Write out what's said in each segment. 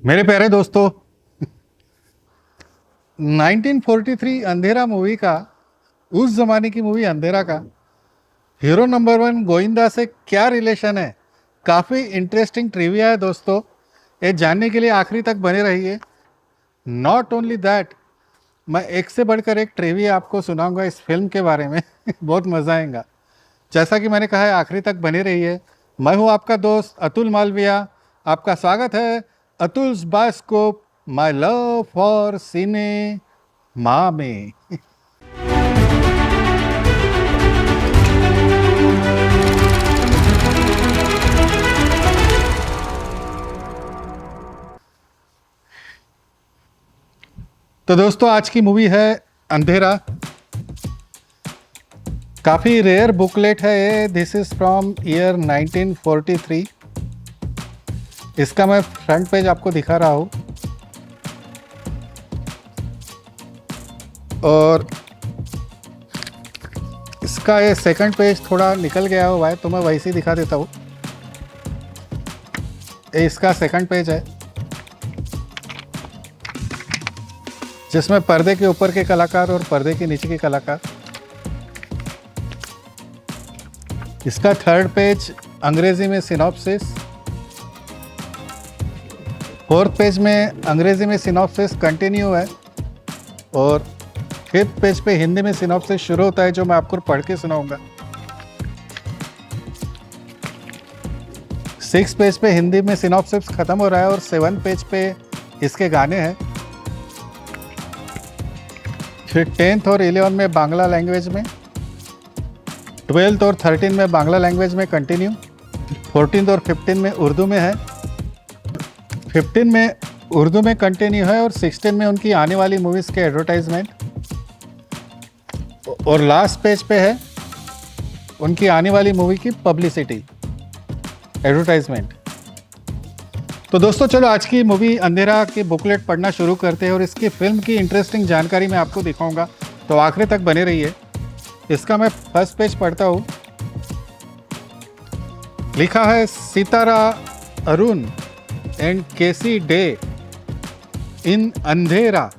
मेरे प्यारे दोस्तों, 1943 अंधेरा मूवी का, उस जमाने की मूवी अंधेरा का हीरो नंबर 1 गोविंदा से क्या रिलेशन है। काफ़ी इंटरेस्टिंग ट्रिविया है दोस्तों, ये जानने के लिए आखिरी तक बने रहिए। नॉट ओनली दैट, मैं एक से बढ़कर एक ट्रिविया आपको सुनाऊंगा इस फिल्म के बारे में बहुत मज़ा आएगा। जैसा कि मैंने कहा है, आखिरी तक बने रहिए। मैं हूं आपका दोस्त अतुल मालविया। आपका स्वागत है Atul's bioscope, my love for सिने माँ में। तो दोस्तों, आज की मूवी है अंधेरा। काफ़ी रेयर बुकलेट है ये। This is from year 1943। इसका मैं फ्रंट पेज आपको दिखा रहा हूँ और इसका ये सेकंड पेज थोड़ा निकल गया हुआ है, तो मैं वैसे ही दिखा देता हूँ। ये इसका सेकंड पेज है, जिसमें पर्दे के ऊपर के कलाकार और पर्दे के नीचे के कलाकार। इसका थर्ड पेज अंग्रेजी में सिनॉप्सिस, फोर्थ पेज में अंग्रेजी में सिनॉप्सिस कंटिन्यू है, और फिफ्थ पेज पे हिंदी में सिनॉप्सिस शुरू होता है, जो मैं आपको पढ़ के सुनाऊंगा। सिक्स पेज पे हिंदी में सिनॉप्सिस खत्म हो रहा है, और सेवन पेज पे इसके गाने हैं। फिर 10th और 11 में बांग्ला लैंग्वेज में, 12th और 13 में बांग्ला लैंग्वेज में कंटिन्यू, 14th और 15 में उर्दू में है, 15 में उर्दू में कंटिन्यू है, और 16 में उनकी आने वाली मूवीज़ के एडवर्टाइजमेंट, और लास्ट पेज पे है उनकी आने वाली मूवी की पब्लिसिटी, एडवर्टाइजमेंट। तो दोस्तों, चलो आज की मूवी अंधेरा की बुकलेट पढ़ना शुरू करते हैं, और इसकी फिल्म की इंटरेस्टिंग जानकारी मैं आपको दिखाऊंगा, तो आखिरी तक बने रहिए। इसका मैं फर्स्ट पेज पढ़ता हूँ। लिखा है Sitara Arun and K C Dey in Andhera,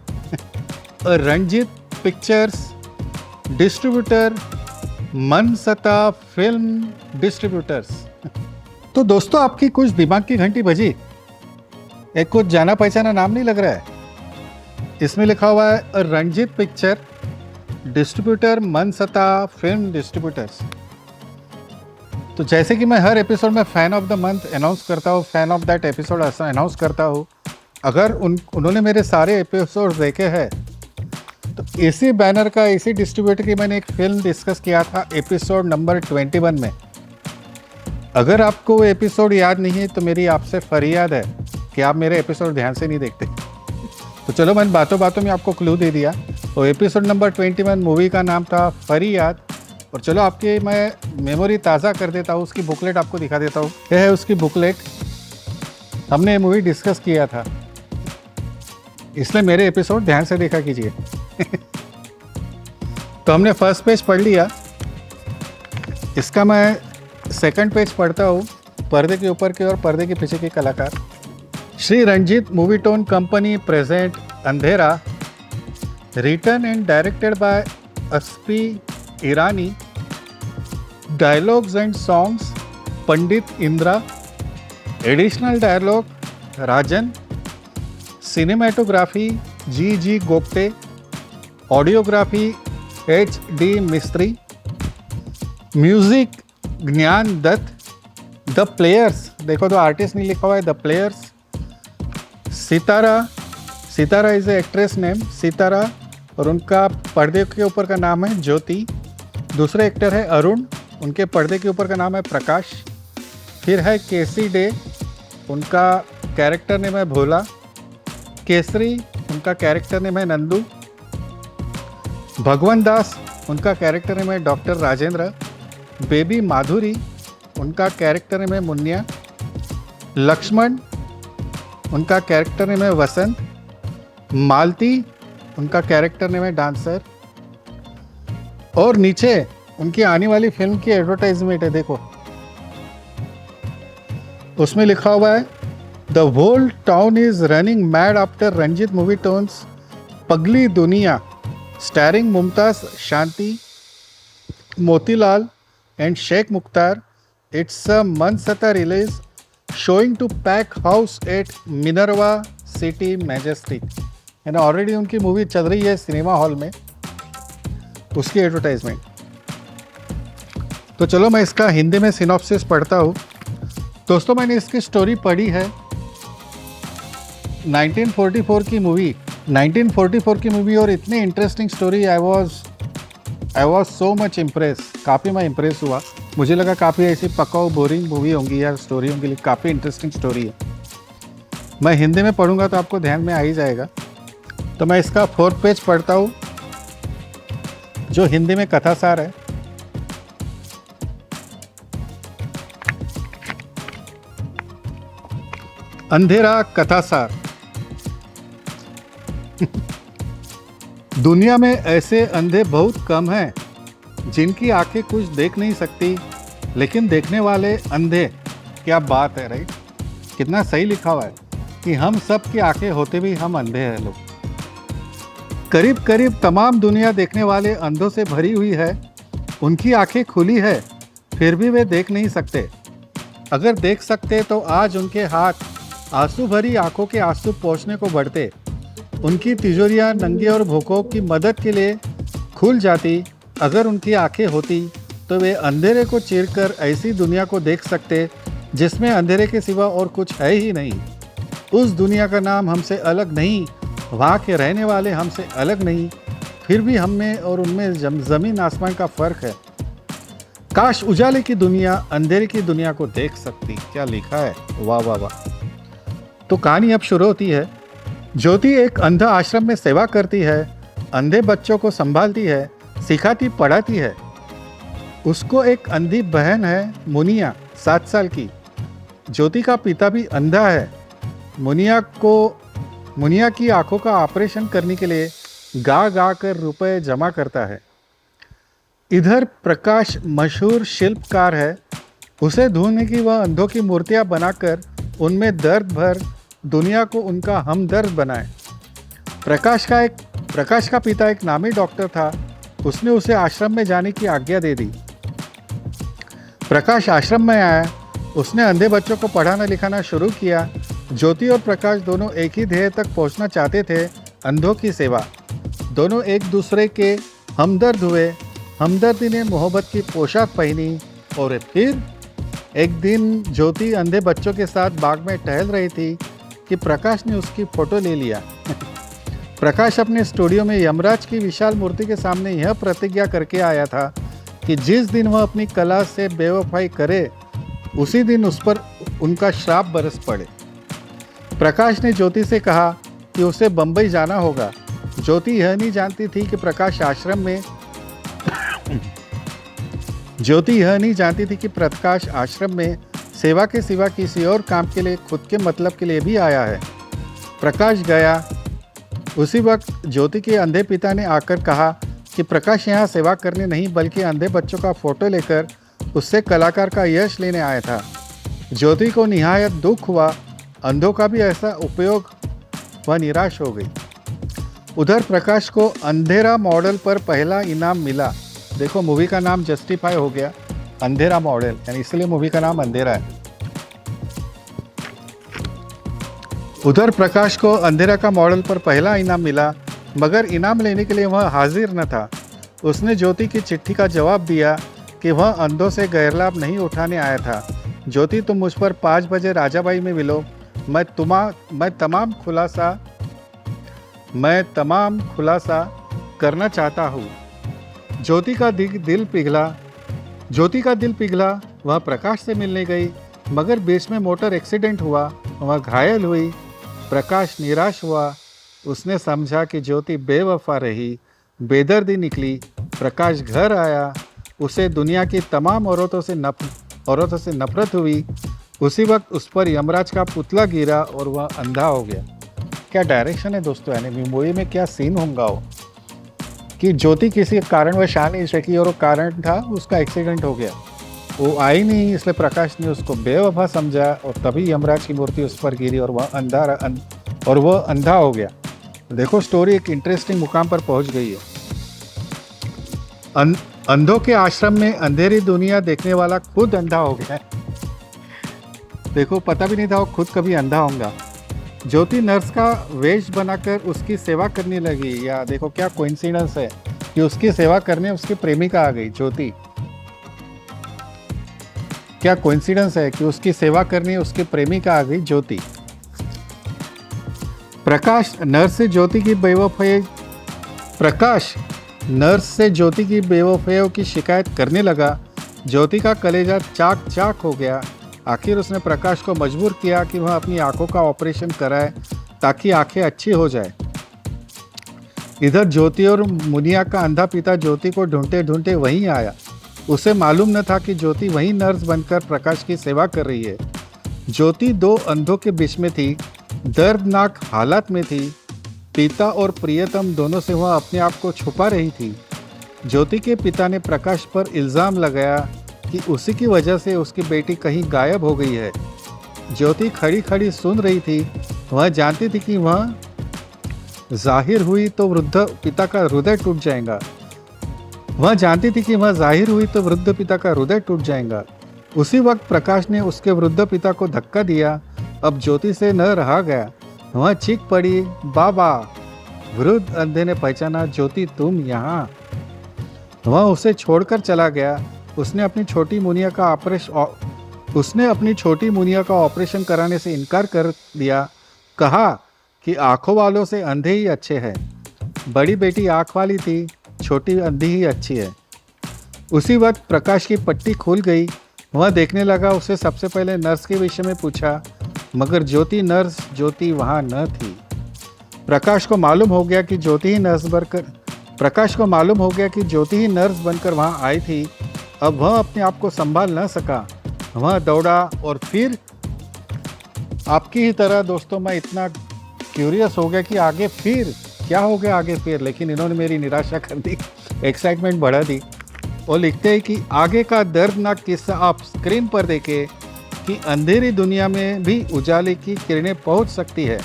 Ranjit pictures distributor, Mansata film distributors. तो दोस्तों, आपकी कुछ दिमाग की घंटी बजी? एक कुछ जाना पहचाना नाम नहीं लग रहा है? इसमें लिखा हुआ है Ranjit picture distributor, Mansata film distributors. तो जैसे कि मैं हर एपिसोड में fan of the month announce करता हूँ, fan of that episode announce करता हूँ। अगर उन्होंने मेरे सारे एपिसोड देखे हैं, तो इसी बैनर का, इसी डिस्ट्रीब्यूटर की मैंने एक फिल्म डिस्कस किया था एपिसोड नंबर 21 में। अगर आपको वो एपिसोड याद नहीं है, तो मेरी आपसे फरियाद है कि आप मेरे एपिसोड ध्यान से नहीं देखते। तो चलो, मैंने बातों बातों में आपको क्लू दे दिया। तो एपिसोड नंबर 21 मूवी का नाम था फरियाद। और चलो, आपकी मैं मेमोरी ताज़ा कर देता हूँ, उसकी बुकलेट आपको दिखा देता हूँ। यह है उसकी बुकलेट। हमने ये मूवी डिस्कस किया था, इसलिए मेरे एपिसोड ध्यान से देखा कीजिए। तो हमने फर्स्ट पेज पढ़ लिया। इसका मैं सेकंड पेज पढ़ता हूँ। पर्दे के ऊपर के और पर्दे के पीछे के कलाकार। Shri Ranjit movietone company present Andhera, written and directed by Asfi Irani, dialogues and songs Pandit Indra, additional dialogue Rajan, cinematography G Gopte, audiography HD Mistry, music Gyan Dutt, the players, देखो तो आर्टिस्ट नहीं लिखा हुआ है, the players, Sitara is a actress name Sitara, और उनका पर्दे के ऊपर का नाम है ज्योति। दूसरे एक्टर है अरुण, उनके पर्दे के ऊपर का नाम है प्रकाश। फिर है केसी डे, उनका कैरेक्टर नेम है भोला। केसरी, उनका कैरेक्टर नेम है नंदू। भगवान दास, उनका कैरेक्टर नेम है डॉक्टर राजेंद्र। बेबी माधुरी, उनका कैरेक्टर नेम है मुन्निया। लक्ष्मण, उनका कैरेक्टर नेम है वसंत। मालती, उनका कैरेक्टर नेम है डांसर। और नीचे उनकी आने वाली फिल्म की एडवर्टाइजमेंट है, देखो। उसमें लिखा हुआ है the whole town is running mad after Ranjit movie tones Pagli Duniya, starring Mumtaz Shanti, Motilal and Sheikh Mukhtar. It's a Mansata release showing to pack house at Minerva City Majestic. यानी ऑलरेडी उनकी मूवी चल रही है सिनेमा हॉल में, उसकी एडवर्टाइजमेंट। तो चलो मैं इसका हिंदी में सिनॉप्सिस पढ़ता हूँ। दोस्तों मैंने इसकी स्टोरी पढ़ी है। 1944 की मूवी और इतनी interesting story. I was so much impress, काफ़ी मैं इम्प्रेस हुआ। मुझे लगा काफ़ी ऐसी पकाऊ बोरिंग मूवी होंगी या स्टोरी होंगी, लेकिन काफ़ी इंटरेस्टिंग स्टोरी है। मैं हिंदी में पढ़ूंगा तो आपको ध्यान में आ ही जाएगा। तो मैं इसका 4th पेज पढ़ता हूँ जो हिंदी में कथासार है। अंधेरा कथासार। दुनिया में ऐसे अंधे बहुत कम हैं जिनकी आंखें कुछ देख नहीं सकती, लेकिन देखने वाले अंधे। क्या बात है, राइट? कितना सही लिखा हुआ है कि हम सब की आंखें होते भी हम अंधे हैं लोग। करीब करीब तमाम दुनिया देखने वाले अंधों से भरी हुई है। उनकी आंखें खुली है, फिर भी वे देख नहीं सकते। अगर देख सकते तो आज उनके हाथ आंसू भरी आंखों के आंसू पोंछने को बढ़ते। उनकी तिजोरियां नंगे और भूखों की मदद के लिए खुल जाती। अगर उनकी आंखें होती तो वे अंधेरे को चीरकर ऐसी दुनिया को देख सकते जिसमें अंधेरे के सिवा और कुछ है ही नहीं। उस दुनिया का नाम हमसे अलग नहीं, वहाँ के रहने वाले हमसे अलग नहीं, फिर भी हम में और उनमें ज़मीन आसमान का फ़र्क है। काश उजाले की दुनिया अंधेरे की दुनिया को देख सकती। क्या लिखा है, वाह वाह वाह। तो कहानी अब शुरू होती है। ज्योति एक अंधा आश्रम में सेवा करती है, अंधे बच्चों को संभालती है, सिखाती पढ़ाती है। उसको एक अंधी बहन है मुनिया, 7 साल की। ज्योति का पिता भी अंधा है। मुनिया की आंखों का ऑपरेशन करने के लिए गा गा कर रुपए जमा करता है। इधर प्रकाश मशहूर शिल्पकार है। उसे ढूंढने की वह अंधों की मूर्तियां बनाकर उनमें दर्द भर दुनिया को उनका हमदर्द बनाए। प्रकाश का पिता एक नामी डॉक्टर था। उसने उसे आश्रम में जाने की आज्ञा दे दी। प्रकाश आश्रम में आया। उसने अंधे बच्चों को पढ़ाना लिखाना शुरू किया। ज्योति और प्रकाश दोनों एक ही ध्येय तक पहुंचना चाहते थे, अंधों की सेवा। दोनों एक दूसरे के हमदर्द हुए। हमदर्दी ने मोहब्बत की पोशाक पहनी। और फिर एक दिन ज्योति अंधे बच्चों के साथ बाग में टहल रही थी कि प्रकाश ने उसकी फोटो ले लिया। प्रकाश अपने स्टूडियो में यमराज की विशाल मूर्ति के सामने यह प्रतिज्ञा करके आया था कि जिस दिन वह अपनी कला से बेवफाई करे, उसी दिन उस पर उनका श्राप बरस पड़े। प्रकाश ने ज्योति से कहा कि उसे बंबई जाना होगा। ज्योति यह नहीं जानती थी कि प्रकाश आश्रम में सेवा के सिवा किसी और काम के लिए, खुद के मतलब के लिए भी आया है। प्रकाश गया। उसी वक्त ज्योति के अंधे पिता ने आकर कहा कि प्रकाश यहाँ सेवा करने नहीं बल्कि अंधे बच्चों का फोटो लेकर उससे कलाकार का यश लेने आया था। ज्योति को निहायत दुख हुआ। अंधों का भी ऐसा उपयोग, वह निराश हो गई। उधर प्रकाश को अंधेरा मॉडल पर पहला इनाम मिला। देखो मूवी का नाम जस्टिफाई हो गया, अंधेरा मॉडल, यानी इसलिए मूवी का नाम अंधेरा है। उधर प्रकाश को अंधेरा का मॉडल पर पहला इनाम मिला, मगर इनाम लेने के लिए वह हाजिर न था। उसने ज्योति की चिट्ठी का जवाब दिया कि वह अंधों से गैरलाभ नहीं उठाने आया था। ज्योति, तुम मुझ पर 5 बजे राजाबाई में मिलो। मैं तमाम खुलासा करना चाहता हूँ। ज्योति का दिल पिघला। वह प्रकाश से मिलने गई, मगर बीच में मोटर एक्सीडेंट हुआ। वह घायल हुई। प्रकाश निराश हुआ। उसने समझा कि ज्योति बेवफा रही, बेदर्दी निकली। प्रकाश घर आया। उसे दुनिया की तमाम औरतों से नफरत हुई। उसी वक्त उस पर यमराज का पुतला गिरा और वह अंधा हो गया। क्या डायरेक्शन है दोस्तों, यानी मूवी में क्या सीन होगा हो कि ज्योति किसी कारणवश आ नहीं सकी और वो कारण था उसका एक्सीडेंट हो गया। वो आई नहीं, इसलिए प्रकाश ने उसको बेवफा समझा और तभी यमराज की मूर्ति उस पर गिरी और वह अंधा हो गया। देखो स्टोरी एक इंटरेस्टिंग मुकाम पर पहुंच गई है। अंधों के आश्रम में अंधेरी दुनिया देखने वाला खुद अंधा हो गया। देखो पता भी नहीं था वो खुद कभी अंधा होगा। ज्योति नर्स का वेश बनाकर उसकी सेवा करने लगी। या देखो क्या कोइंसिडेंस है कि उसकी सेवा करने उसकी प्रेमिका आ गई ज्योति। क्या कोइंसिडेंस है कि उसकी सेवा करने उसकी प्रेमिका आ गई ज्योति। प्रकाश नर्स से ज्योति की बेवफाइयों की शिकायत करने लगा। ज्योति का कलेजा चाक चाक हो गया। आखिर उसने प्रकाश को मजबूर किया कि वह अपनी आंखों का ऑपरेशन कराए ताकि आंखें अच्छी हो जाए। इधर ज्योति और मुनिया का अंधा पिता ज्योति को ढूंढते ढूंढते वहीं आया। उसे मालूम न था कि ज्योति वहीं नर्स बनकर प्रकाश की सेवा कर रही है। ज्योति दो अंधों के बीच में थी, दर्दनाक हालत में थी। पिता और प्रियतम दोनों से वह अपने आप को छुपा रही थी। ज्योति के पिता ने प्रकाश पर इल्ज़ाम लगाया कि उसी की वजह से उसकी बेटी कहीं गायब हो गई है। ज्योति खड़ी खड़ी सुन रही थी। वह जानती थी कि वह जाहिर हुई तो वृद्ध पिता का हृदय टूट जाएगा। उसी वक्त प्रकाश ने उसके वृद्ध पिता को धक्का दिया। अब ज्योति से न रहा गया। वह चीख पड़ी, बाबा। वृद्ध अंधे ने पहचाना, ज्योति तुम यहाँ। वह उसे छोड़कर चला गया। उसने अपनी छोटी मुनिया का ऑपरेशन कराने से इनकार कर दिया। कहा कि आंखों वालों से अंधे ही अच्छे हैं। बड़ी बेटी आंख वाली थी, छोटी अंधी ही अच्छी है। उसी वक्त प्रकाश की पट्टी खुल गई। वह देखने लगा। उसे सबसे पहले नर्स के विषय में पूछा, मगर ज्योति वहाँ न थी। प्रकाश को मालूम हो गया कि ज्योति ही नर्स बनकर वहाँ आई थी। अब वह अपने आप को संभाल न सका। वह दौड़ा और फिर आपकी ही तरह दोस्तों मैं इतना क्यूरियस हो गया कि आगे फिर क्या हो गया लेकिन इन्होंने मेरी निराशा कर दी, एक्साइटमेंट बढ़ा दी। और लिखते हैं कि आगे का दर्दनाक किस्सा आप स्क्रीन पर देखें कि अंधेरी दुनिया में भी उजाले की किरणें पहुंच सकती है,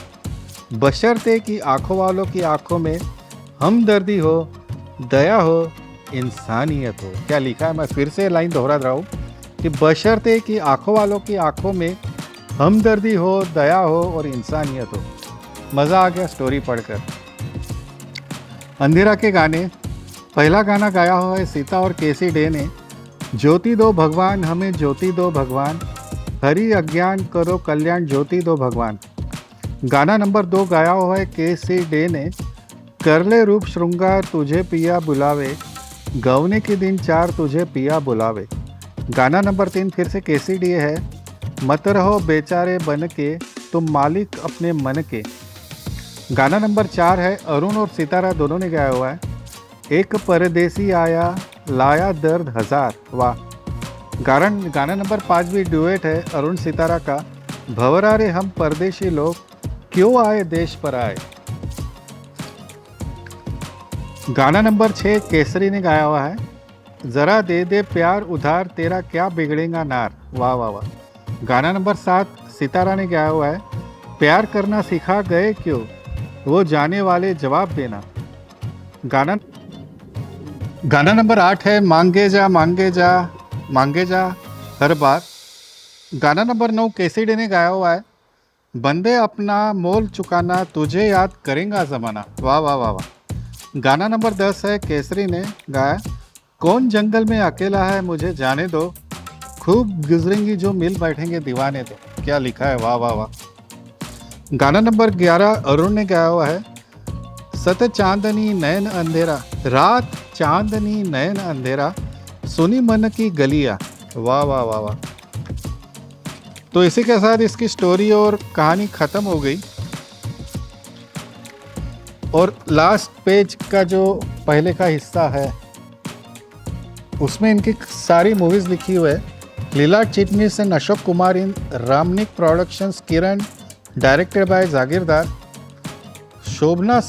बशर्ते कि आंखों वालों की आंखों में हमदर्दी हो, दया हो, इंसानियत हो। क्या लिखा है, मैं फिर से लाइन दोहरा रहा हूँ कि बशर्ते कि आंखों वालों की आंखों में हमदर्दी हो, दया हो और इंसानियत हो। मज़ा आ गया स्टोरी पढ़कर। अंधेरा के गाने। पहला गाना गाया हुआ है सीता और केसी डे ने। ज्योति दो भगवान हमें, ज्योति दो भगवान, हरि अज्ञान करो कल्याण, ज्योति दो भगवान। गाना नंबर 2 गाया हुआ है केसी डे ने। कर ले रूप श्रृंगार तुझे पिया बुलावे, गवने के दिन 4 तुझे पिया बुलावे। गाना नंबर 3 फिर से केसी डे है। मत रहो बेचारे बन के, तुम मालिक अपने मन के। गाना नंबर 4 है अरुण और सितारा दोनों ने गाया हुआ है। एक परदेसी आया लाया दर्द हजार। वाह। गाना नंबर 5 भी ड्यूएट है अरुण सितारा का। भंवरा रे हम परदेशी लोग, क्यों आए देश पर आए। गाना नंबर 6 केसरी ने गाया हुआ है। जरा दे दे प्यार उधार, तेरा क्या बिगड़ेगा नार। वाह वाह वाह। गाना नंबर 7 सितारा ने गाया हुआ है। प्यार करना सिखा गए क्यों, वो जाने वाले जवाब देना। गाना नंबर 8 है मांगे जा मांगे जा मांगे जा हर बार। गाना नंबर 9 केसीडी ने गाया हुआ है। बंदे अपना मोल चुकाना, तुझे याद करेगा ज़माना। वाह वाह वाह वाह। गाना नंबर 10 है केसरी ने गाया। कौन जंगल में अकेला है मुझे जाने दो, खूब गुजरेंगी जो मिल बैठेंगे दीवाने तो। क्या लिखा है, वाह वाह वाह। गाना नंबर 11 अरुण ने गाया हुआ है। सत चांदनी नयन अंधेरा, रात चांदनी नयन अंधेरा, सुनी मन की गलियां। वाह वाह वाह वाह। तो इसी के साथ इसकी स्टोरी और कहानी ख़त्म हो गई। और लास्ट पेज का जो पहले का हिस्सा है उसमें इनकी सारी मूवीज़ लिखी हुई है। Leela Chitnis and Ashok Kumar in Ramnik productions, Kiran, directed by Jagirdar. Shobhna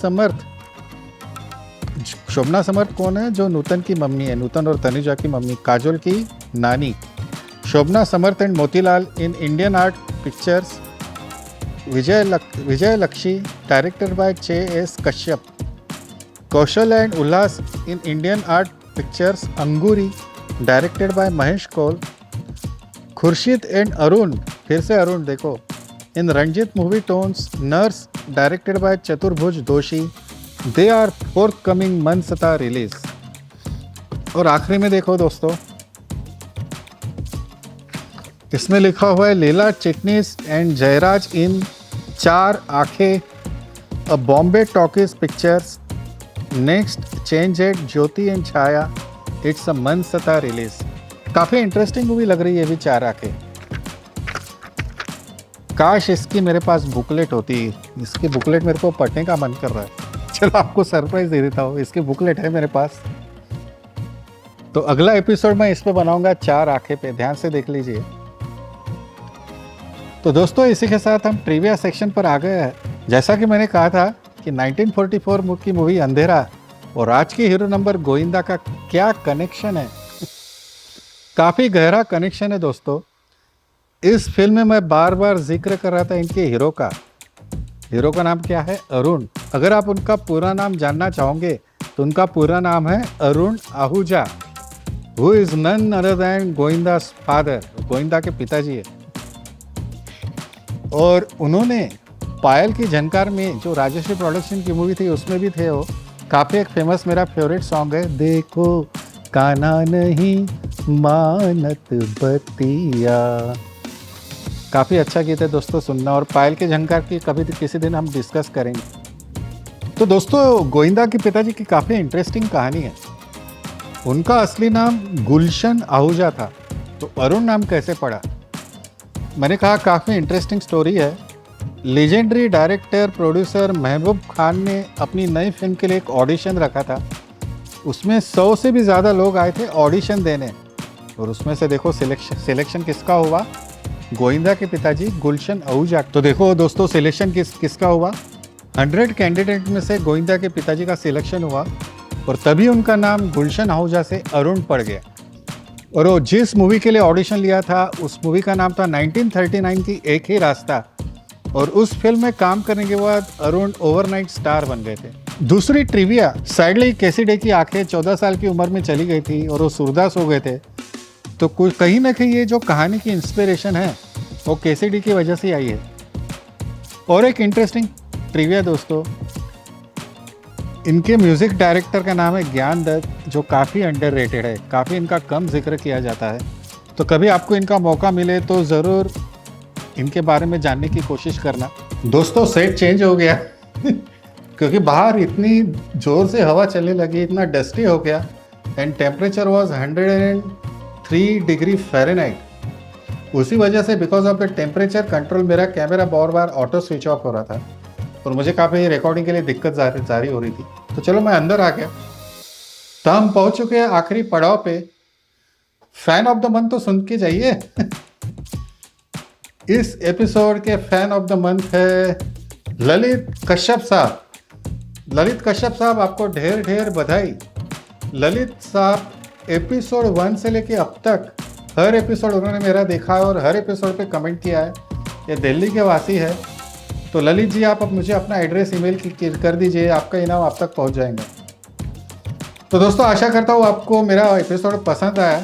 Samarth कौन है? जो नूतन की मम्मी है, नूतन और तनुजा की मम्मी, काजोल की नानी। Shobhna Samarth and Motilal in Indian art pictures, Vijay Lakshmi directed by चे S Kashyap, Kaushal and Ullas in Indian art pictures Angoori directed by Mahesh Kaul, Khurshid and Arun, फिर से अरुण देखो, in Ranjit movie tones nurse directed by Chaturbhuj Doshi, they are forthcoming मनसता रिलीज। और आखिरी में देखो दोस्तों, इसमें लिखा हुआ है Leela Chitnis and Jairaj in Char Aankhen, a Bombay talkies pictures, next change at Jyoti and Chhaya, it's a मनसता रिलीज। काफ़ी इंटरेस्टिंग मूवी लग रही है अभी चार आंखें। काश इसकी मेरे पास बुकलेट होती, इसकी बुकलेट मेरे को पढ़ने का मन कर रहा है। चलो आपको सरप्राइज दे देता हूँ, इसकी बुकलेट है मेरे पास। तो अगला एपिसोड मैं इस पे बनाऊंगा चार आंखें पे, ध्यान से देख लीजिए। तो दोस्तों इसी के साथ हम ट्रिविया सेक्शन पर आ गए हैं। जैसा कि मैंने कहा था कि 1944 की मूवी अंधेरा और आज के हीरो नंबर गोविंदा का क्या कनेक्शन है, काफ़ी गहरा कनेक्शन है दोस्तों। इस फिल्म में मैं बार बार जिक्र कर रहा था इनके हीरो का। हीरो का नाम क्या है? अरुण। अगर आप उनका पूरा नाम जानना चाहोगे तो उनका पूरा नाम है Arun Ahuja, who is none other than Govinda's father, Govinda के पिताजी है। और उन्होंने पायल की झनकार में जो राजश्री प्रोडक्शन की मूवी थी उसमें भी थे वो। काफ़ी एक फेमस मेरा फेवरेट सॉन्ग है, देखो काना नहीं मानत बतिया, काफ़ी अच्छा गीत है दोस्तों सुनना। और पायल के झनकार की कभी किसी दिन हम डिस्कस करेंगे। तो दोस्तों गोविंदा के पिताजी की काफ़ी इंटरेस्टिंग कहानी है। उनका असली नाम गुलशन आहूजा था, तो अरुण नाम कैसे पड़ा? मैंने कहा काफ़ी इंटरेस्टिंग स्टोरी है। Legendary director producer Mehboob Khan ने अपनी नई फिल्म के लिए एक ऑडिशन रखा था। उसमें 100 से भी ज़्यादा लोग आए थे ऑडिशन देने, और उसमें से देखो सिलेक्शन किसका हुआ? गोविंदा के पिताजी गुलशन आहूजा। तो देखो दोस्तों सिलेक्शन किसका हुआ? 100 कैंडिडेट में से गोविंदा के पिताजी का सिलेक्शन हुआ, और तभी उनका नाम गुलशन आहूजा से अरुण पड़ गया। और वो जिस मूवी के लिए ऑडिशन लिया था उस मूवी का नाम था 1939 की एक ही रास्ता, और उस फिल्म में काम करने के बाद अरुण ओवरनाइट स्टार बन गए थे। दूसरी ट्रिविया, सैडली कैसी डे की आंखें 14 साल की उम्र में चली गई थी और वो सूरदास हो गए थे। तो कुछ कहीं ना कहीं ये जो कहानी की इंस्पिरेशन है वो केसीडी की वजह से आई है। और एक इंटरेस्टिंग ट्रिविया दोस्तों, इनके म्यूज़िक डायरेक्टर का नाम है ज्ञान दत्त, जो काफ़ी अंडररेटेड है, काफ़ी इनका कम जिक्र किया जाता है। तो कभी आपको इनका मौका मिले तो ज़रूर इनके बारे में जानने की कोशिश करना। दोस्तों सेट चेंज हो गया क्योंकि बाहर इतनी ज़ोर से हवा चलने लगी, इतना डस्टी हो गया, and temperature was 103 degree Fahrenheit. उसी वजह से because of the temperature control मेरा कैमरा बार बार ऑटो स्विच ऑफ हो रहा था, और मुझे काफ़ी रिकॉर्डिंग के लिए दिक्कत जारी हो रही थी। तो चलो मैं अंदर आ गया। तो हम पहुंच चुके हैं आखिरी पड़ाव पे। फैन ऑफ द मंथ तो सुन के जाइए इस एपिसोड के फैन ऑफ द मंथ है ललित कश्यप साहब। ललित कश्यप साहब आपको ढेर ढेर बधाई। ललित साहब एपिसोड 1 से लेके अब तक हर एपिसोड उन्होंने मेरा देखा है और हर एपिसोड पे कमेंट किया है। ये दिल्ली के वासी है। तो ललित जी आप अब मुझे अपना एड्रेस ईमेल कर दीजिए, आपका इनाम आप तक पहुंच जाएंगे। तो दोस्तों आशा करता हूँ आपको मेरा एपिसोड पसंद आया।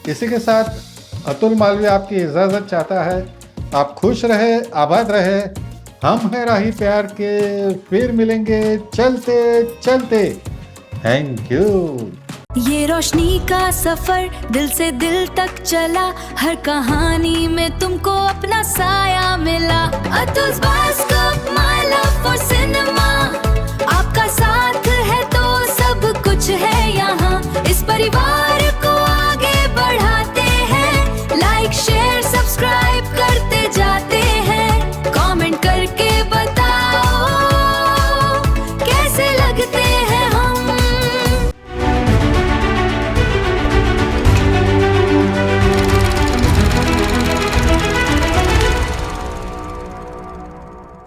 इसी के साथ अतुल मालवीय आपकी इजाज़त चाहता है। आप खुश रहे, आबाद रहे। हम हैं राही प्यार के, फिर मिलेंगे चलते चलते। Thank you. ये रोशनी का सफर दिल से दिल तक चला, हर कहानी में तुमको अपना साया मिला। अतुल